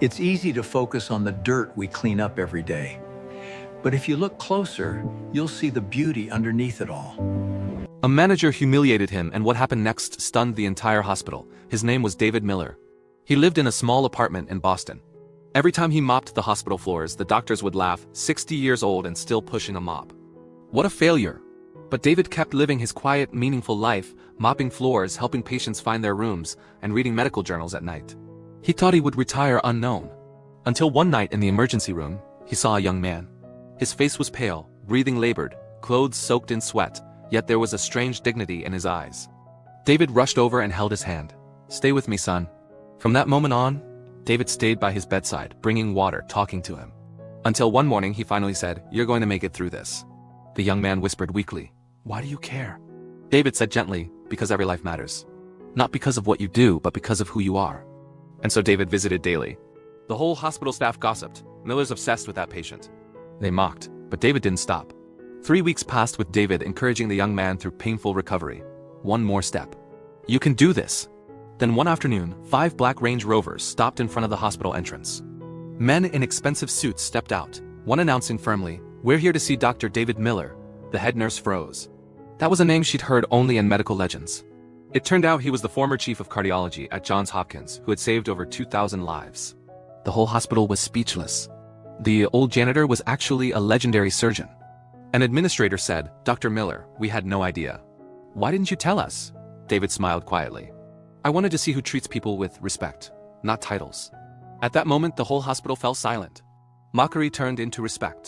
It's easy to focus on the dirt we clean up every day. But if you look closer, you'll see the beauty underneath it all. A manager humiliated him, and what happened next stunned the entire hospital. His name was David Miller. He lived in a small apartment in Boston. Every time he mopped the hospital floors, the doctors would laugh, 60 years old and still pushing a mop. What a failure! But David kept living his quiet, meaningful life, mopping floors, helping patients find their rooms, and reading medical journals at night. He thought he would retire unknown. Until one night in the emergency room, he saw a young man. His face was pale, breathing labored, clothes soaked in sweat, yet there was a strange dignity in his eyes. David rushed over and held his hand. "Stay with me, son." From that moment on, David stayed by his bedside, bringing water, talking to him. Until one morning he finally said, "You're going to make it through this." The young man whispered weakly, "Why do you care?" David said gently, "Because every life matters. Not because of what you do, but because of who you are." And so David visited daily. The whole hospital staff gossiped. Miller's obsessed with that patient. They mocked, but David didn't stop. 3 weeks passed with David encouraging the young man through painful recovery. One more step. "You can do this." Then one afternoon, 5 black Range Rovers stopped in front of the hospital entrance. Men in expensive suits stepped out, one announcing firmly, "We're here to see Dr. David Miller." The head nurse froze. That was a name she'd heard only in medical legends. It turned out he was the former Chief of Cardiology at Johns Hopkins, who had saved over 2,000 lives. The whole hospital was speechless. The old janitor was actually a legendary surgeon. An administrator said, "Dr. Miller, we had no idea." "Why didn't you tell us?" David smiled quietly. "I wanted to see who treats people with respect, not titles." At that moment, the whole hospital fell silent. Mockery turned into respect.